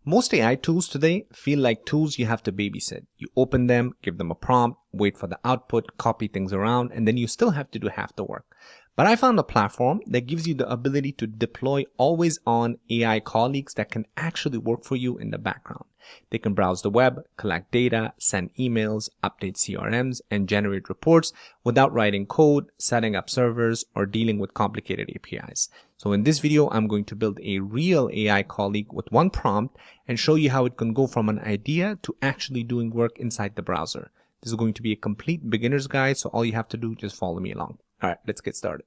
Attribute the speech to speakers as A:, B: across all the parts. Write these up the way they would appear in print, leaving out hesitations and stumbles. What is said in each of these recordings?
A: Most AI tools today feel like tools you have to babysit. You open them, give them a prompt, wait for the output, copy things around, and then you still have to do half the work. But I found a platform that gives you the ability to deploy always-on AI colleagues that can actually work for you in the background. They can browse the web, collect data, send emails, update CRMs, and generate reports without writing code, setting up servers, or dealing with complicated APIs. So in this video, I'm going to build a real AI colleague with one prompt and show you how it can go from an idea to actually doing work inside the browser. This is going to be a complete beginner's guide, so all you have to do is just follow me along. All right, let's get started.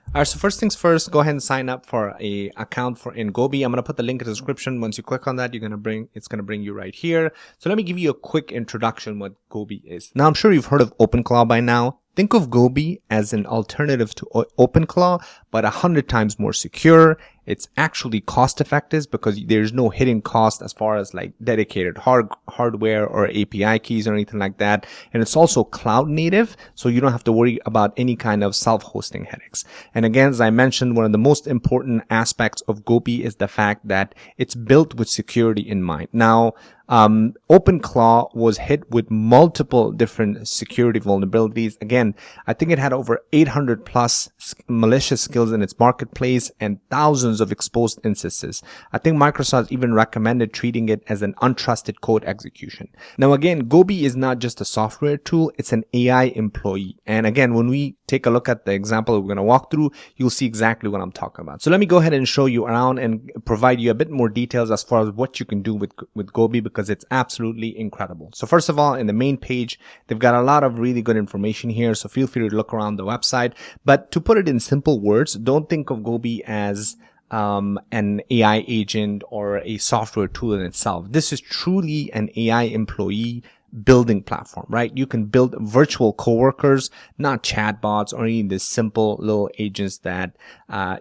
A: All right, so first things first, go ahead and sign up for a account in Gobii. I'm going to put the link in the description. Once you click on that, it's going to bring you right here. So let me give you a quick introduction what Gobii is. Now, I'm sure you've heard of OpenClaw by now. Think of Gobii as an alternative to OpenClaw, but 100 times more secure. It's actually cost effective because there's no hidden cost as far as like dedicated hardware or API keys or anything like that. And it's also cloud native, so you don't have to worry about any kind of self-hosting headaches. And again, as I mentioned, one of the most important aspects of Gobii is the fact that it's built with security in mind. Now, OpenClaw was hit with multiple different security vulnerabilities. Again, I think it had over 800 plus malicious skills in its marketplace and thousands of exposed instances. I think Microsoft even recommended treating it as an untrusted code execution. Now again, Gobii is not just a software tool, it's an AI employee. And again, when we take a look at the example we're going to walk through, you'll see exactly what I'm talking about. So let me go ahead and show you around and provide you a bit more details as far as what you can do with Gobii, because it's absolutely incredible. So first of all, in the main page, they've got a lot of really good information here. So feel free to look around the website. But to put it in simple words, don't think of Gobii as an AI agent or a software tool in itself. This is truly an AI employee building platform, right? You can build virtual coworkers, not chatbots or any of the simple little agents that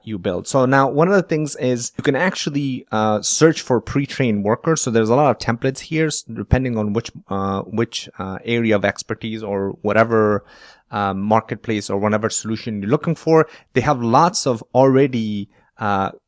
A: you build. So now one of the things is you can actually search for pre-trained workers. So there's a lot of templates here, depending on which area of expertise or whatever marketplace or whatever solution you're looking for. They have lots of already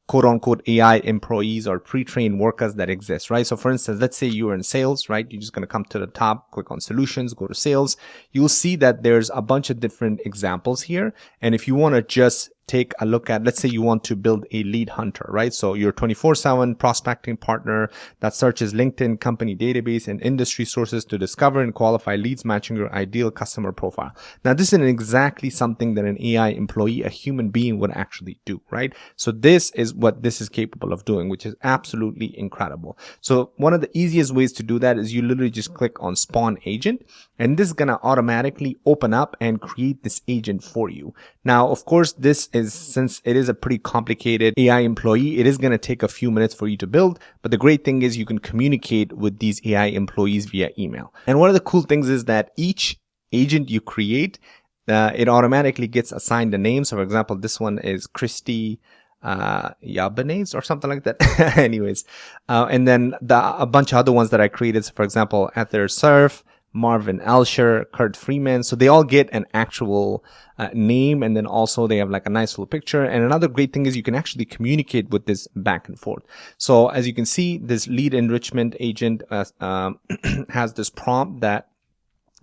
A: quote unquote AI employees or pre-trained workers that exist, right? So for instance, let's say you are in sales, right? You're just going to come to the top, click on solutions, go to sales. You'll see that there's a bunch of different examples here. And if you want to just take a look at, let's say you want to build a lead hunter, right? So your 24/7 prospecting partner that searches LinkedIn company database and industry sources to discover and qualify leads matching your ideal customer profile. Now, this isn't exactly something that an AI employee, a human being, would actually do, right? So this is what this is capable of doing, which is absolutely incredible. So one of the easiest ways to do that is you literally just click on spawn agent, and this is going to automatically open up and create this agent for you. Now, of course, since it is a pretty complicated AI employee, it is going to take a few minutes for you to build. But the great thing is you can communicate with these AI employees via email. And one of the cool things is that each agent you create, it automatically gets assigned a name. So for example, this one is Christy Yabanez or something like that. Anyways, and then a bunch of other ones that I created. So for example, Ether Surf, Marvin Elsher, Kurt Freeman. So they all get an actual name, and then also they have like a nice little picture. And another great thing is you can actually communicate with this back and forth. So as you can see, this lead enrichment agent has this prompt that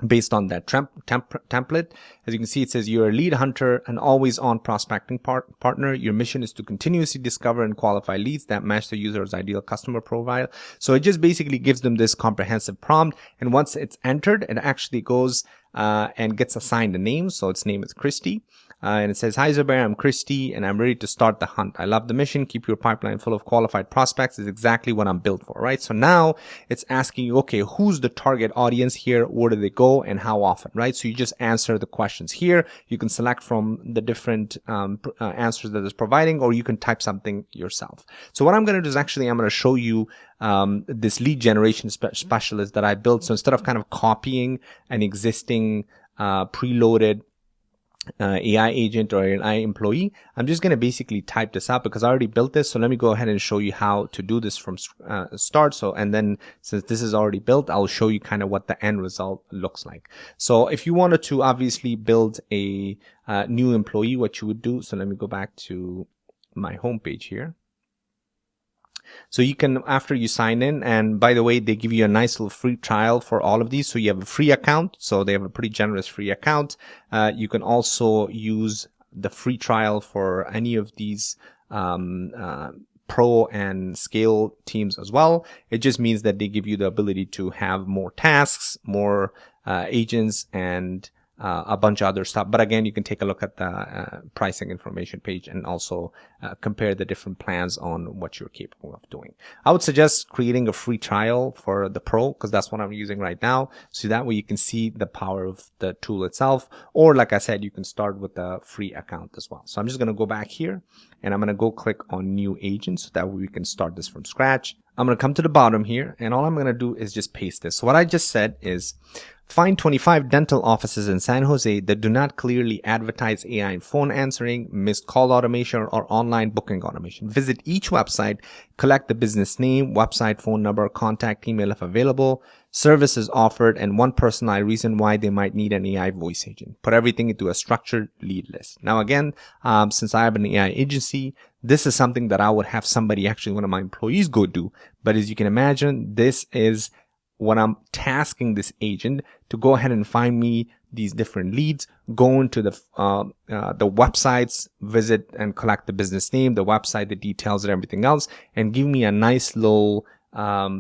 A: based on that template. As you can see, it says you're a lead hunter and always on prospecting partner. Your mission is to continuously discover and qualify leads that match the user's ideal customer profile. So it just basically gives them this comprehensive prompt. And once it's entered, it actually goes and gets assigned a name. So its name is Christy. And it says, "Hi Zubair, I'm Christy and I'm ready to start the hunt. I love the mission. Keep your pipeline full of qualified prospects is exactly what I'm built for," right? So now it's asking you, okay, who's the target audience here? Where do they go and how often, right? So you just answer the questions here. You can select from the different answers that it's providing, or you can type something yourself. So what I'm going to do is actually, I'm going to show you this lead generation specialist that I built. So instead of kind of copying an existing preloaded AI agent or an AI employee, I'm just going to basically type this out because I already built this. So let me go ahead and show you how to do this from start. So, and then since this is already built, I'll show you kind of what the end result looks like. So if you wanted to obviously build a new employee, what you would do. So let me go back to my homepage here. So you can, after you sign in, and by the way, they give you a nice little free trial for all of these. So you have a free account. So they have a pretty generous free account. You can also use the free trial for any of these pro and scale teams as well. It just means that they give you the ability to have more tasks, more agents, and a bunch of other stuff. But again, you can take a look at the pricing information page and also compare the different plans on what you're capable of doing. I would suggest creating a free trial for the Pro, because that's what I'm using right now. So that way you can see the power of the tool itself. Or like I said, you can start with a free account as well. So I'm just going to go back here and I'm going to go click on new agent so that way we can start this from scratch. I'm going to come to the bottom here, and all I'm going to do is just paste this. So what I just said is find 25 dental offices in San Jose that do not clearly advertise AI phone answering, missed call automation, or online booking automation. Visit each website, collect the business name, website, phone number, contact email if available, services offered, and one personalized reason why they might need an AI voice agent. Put everything into a structured lead list. Now again, since I have an AI agency, this is something that I would have somebody, actually one of my employees, go do. But as you can imagine, this is what I'm tasking this agent to go ahead and find me these different leads, go into the websites, visit and collect the business name, the website, the details, and everything else, and give me a nice little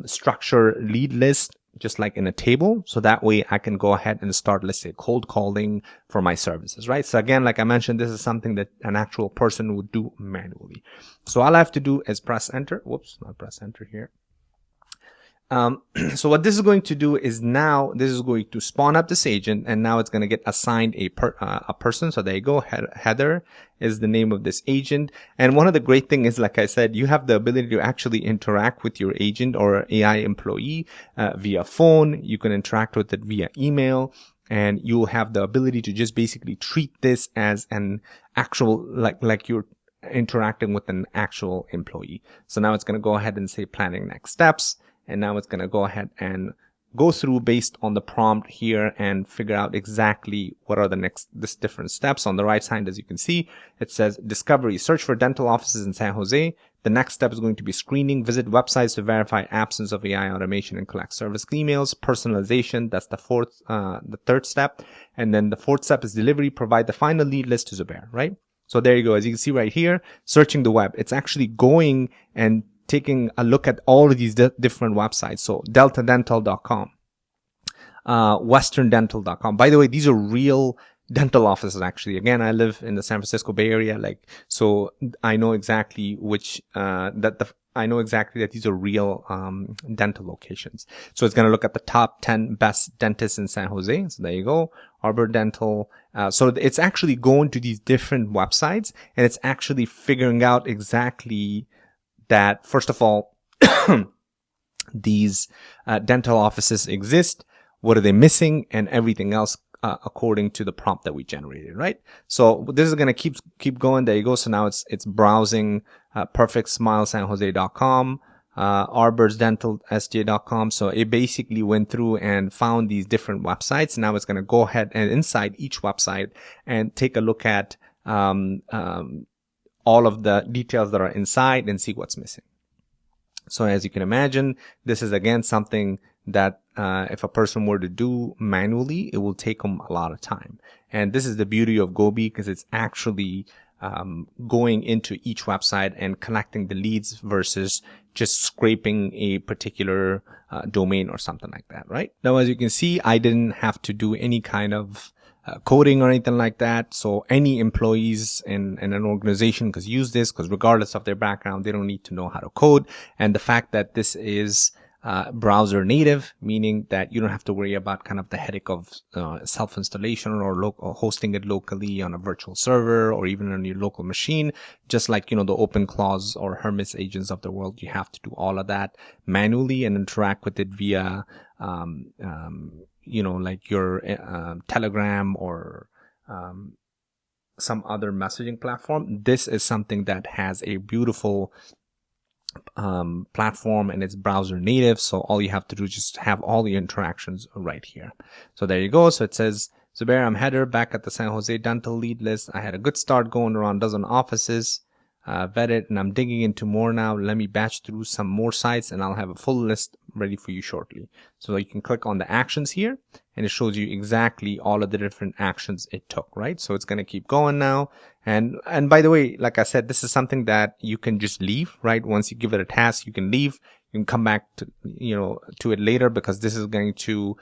A: structured lead list, just like in a table. So that way I can go ahead and start, let's say, cold calling for my services, right? So again, like I mentioned, this is something that an actual person would do manually. So all I have to do is press enter. Whoops, not press enter here. So what this is going to do is now this is going to spawn up this agent, and now it's going to get assigned a person. So there you go. Heather is the name of this agent. And one of the great things is, like I said, you have the ability to actually interact with your agent or AI employee via phone. You can interact with it via email, and you'll have the ability to just basically treat this as an actual, like you're interacting with an actual employee. So now it's going to go ahead and say planning next steps. And now it's going to go ahead and go through based on the prompt here and figure out exactly what are the different steps. On the right side, as you can see, it says discovery, search for dental offices in San Jose. The next step is going to be screening, visit websites to verify absence of AI automation and collect service emails, personalization. That's the third step. And then the fourth step is delivery, provide the final lead list to Zubair, right? So there you go. As you can see right here, searching the web, it's actually going and taking a look at all of these different websites. So deltadental.com, westerndental.com. By the way, these are real dental offices, actually. Again, I live in the San Francisco Bay Area, so I know exactly I know exactly that these are real dental locations. So it's going to look at the top 10 best dentists in San Jose. So there you go. Arbor Dental. So it's actually going to these different websites, and it's actually figuring out exactly that, first of all, these dental offices exist, what are they missing, and everything else according to the prompt that we generated, right? So this is going to keep going. There you go. So now it's browsing perfectsmilesanjose.com, arborsdentalsj.com. So it basically went through and found these different websites. Now it's going to go ahead and inside each website and take a look at all of the details that are inside and see what's missing. So as you can imagine, this is again something that if a person were to do manually, it will take them a lot of time. And this is the beauty of Gobii, because it's actually going into each website and collecting the leads versus just scraping a particular domain or something like that, right? Now, as you can see, I didn't have to do any kind of coding or anything like that. So any employees in an organization could use this, because regardless of their background, they don't need to know how to code. And the fact that this is browser native, meaning that you don't have to worry about kind of the headache of self-installation or hosting it locally on a virtual server or even on your local machine. Just like, the OpenClaws or Hermes agents of the world, you have to do all of that manually and interact with it via like your Telegram or some other messaging platform. This is something that has a beautiful platform, and it's browser native. So all you have to do is just have all the interactions right here. So there you go. So it says, Zubair, I'm Heather, back at the San Jose dental lead list. I had a good start going around a dozen offices. vetted, and I'm digging into more now. Let me batch through some more sites and I'll have a full list ready for you shortly. So you can click on the actions here and it shows you exactly all of the different actions it took, right? So it's going to keep going now. And by the way, like I said, this is something that you can just leave, right? Once you give it a task, you can leave. You can come back to, to it later, because this is going to,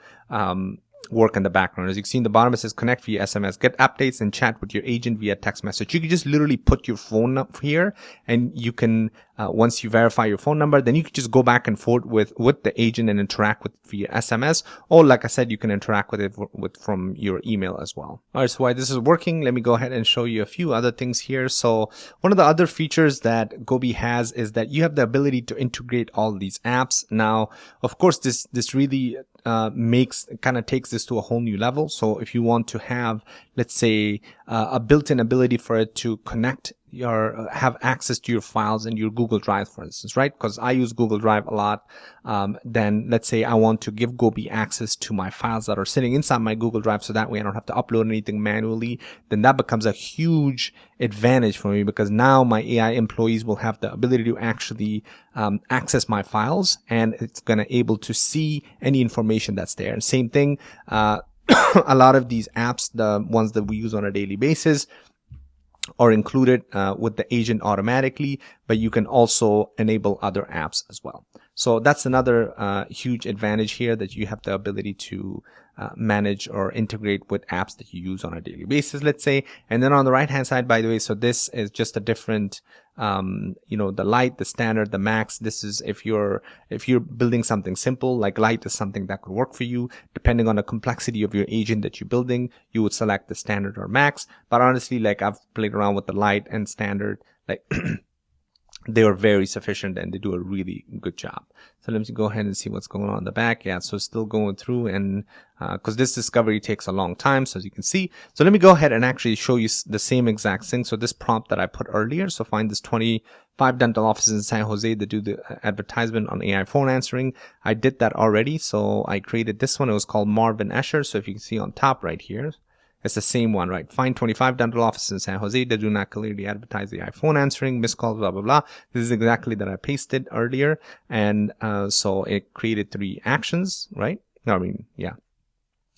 A: work in the background. As you can see in the bottom, it says connect via SMS, get updates and chat with your agent via text message. You can just literally put your phone up here, and you can, once you verify your phone number, then you can just go back and forth with the agent and interact with via SMS. Or like I said, you can interact with it from your email as well. All right, so while this is working, let me go ahead and show you a few other things here. So one of the other features that Gobii has is that you have the ability to integrate all these apps. Now, of course, this really takes this to a whole new level. So if you want to have, let's say, a built-in ability for it to connect have access to your files in your Google Drive, for instance, right? Because I use Google Drive a lot. Then let's say I want to give Gobii access to my files that are sitting inside my Google Drive, so that way I don't have to upload anything manually. Then that becomes a huge advantage for me, because now my AI employees will have the ability to actually access my files, and it's going to able to see any information that's there. And same thing, a lot of these apps, the ones that we use on a daily basis, are included with the agent automatically, but you can also enable other apps as well. So that's another huge advantage here, that you have the ability to manage or integrate with apps that you use on a daily basis, let's say. And then on the right hand side, by the way, so this is just a different, the light, the standard, the max. This is if you're building something simple, like light is something that could work for you. Depending on the complexity of your agent that you're building, you would select the standard or max. But honestly, like, I've played around with the light and standard, like they are very sufficient and they do a really good job. So let me go ahead and see what's going on in the back. Yeah, so it's still going through, and because this discovery takes a long time, so as you can see. So let me go ahead and actually show you the same exact thing. So this prompt that I put earlier, so find this 25 dental offices in San Jose that do the advertisement on AI phone answering. I did that already, so I created this one. It was called Marvin Escher. So if you can see on top right here, it's the same one, right? Find 25 dental offices in San Jose that do not clearly advertise the iPhone answering, missed calls, blah, blah, blah. This is exactly that I pasted earlier. And so it created 3 actions, right?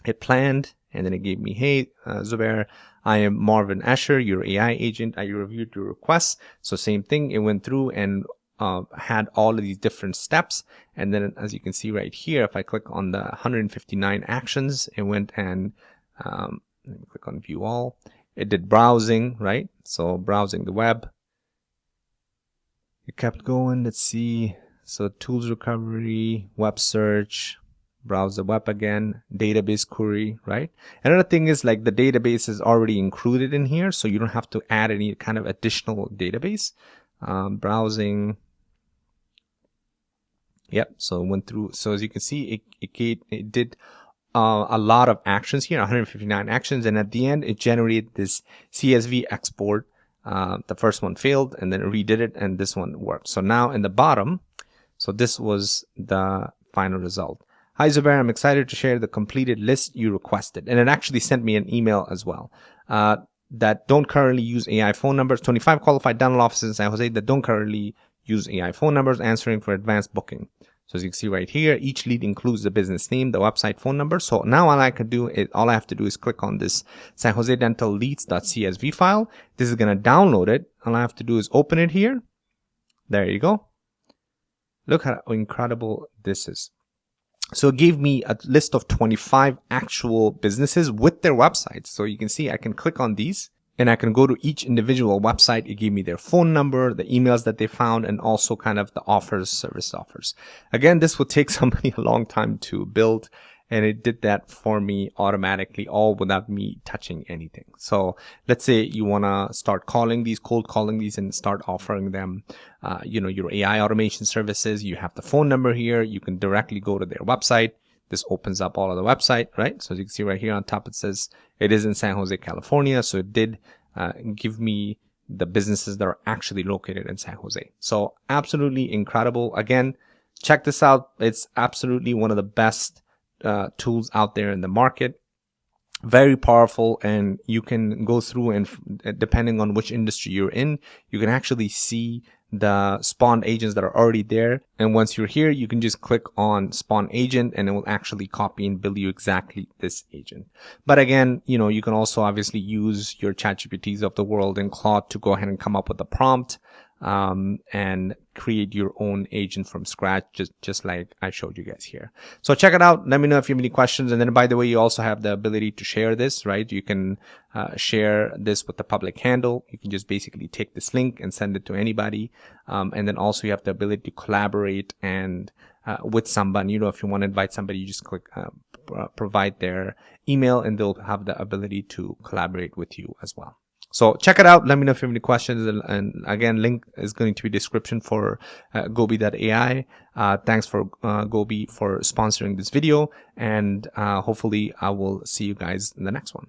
A: It planned, and then it gave me, hey, Zubair, I am Marvin Escher, your AI agent. I reviewed your requests. So same thing. It went through and had all of these different steps. And then as you can see right here, if I click on the 159 actions, it went and let me click on view all. It did browsing, right? So browsing the web. It kept going. Let's see. So tools recovery, web search, browse the web again, database query, right? Another thing is, like, the database is already included in here, so you don't have to add any kind of additional database. Browsing. Yep. So it went through. So as you can see, it did a lot of actions here, 159 actions, and at the end it generated this CSV export. The first one failed, and then it redid it, and this one worked. So now in the bottom, so this was the final result. Hi Zubair, I'm excited to share the completed list you requested. And it actually sent me an email as well, that don't currently use AI phone numbers. 25 qualified dental offices in San Jose that don't currently use AI phone numbers, answering for advanced booking. So as you can see right here, each lead includes the business name, the website, phone number. So now all I have to do is click on this San Jose Dental Leads.csv file. This is going to download it. All I have to do is open it here. There you go. Look how incredible this is. So it gave me a list of 25 actual businesses with their websites. So you can see I can click on these, and I can go to each individual website. It gave me their phone number, the emails that they found, and also kind of the offers, service offers. Again, this would take somebody a long time to build, and it did that for me automatically, all without me touching anything. So let's say you want to start cold calling these and start offering them, your AI automation services. You have the phone number here. You can directly go to their website. This opens up all of the website, right? So as you can see right here on top, it says it is in San Jose, California. So it did give me the businesses that are actually located in San Jose. So absolutely incredible. Again, check this out. It's absolutely one of the best tools out there in the market. Very powerful, and you can go through and depending on which industry you're in, you can actually see the spawned agents that are already there. And once you're here, you can just click on spawn agent and it will actually copy and build you exactly this agent. But again, you can also obviously use your ChatGPTs of the world and Claude to go ahead and come up with a prompt and create your own agent from scratch, just like I showed you guys here. So check it out. Let me know if you have any questions. And then, by the way, you also have the ability to share this, right? You can share this with the public handle. You can just basically take this link and send it to anybody. And then also you have the ability to collaborate and with somebody. If you want to invite somebody, you just click provide their email and they'll have the ability to collaborate with you as well. So check it out. Let me know if you have any questions. And again, link is going to be description for Gobii.ai. Thanks for Gobii for sponsoring this video. And hopefully I will see you guys in the next one.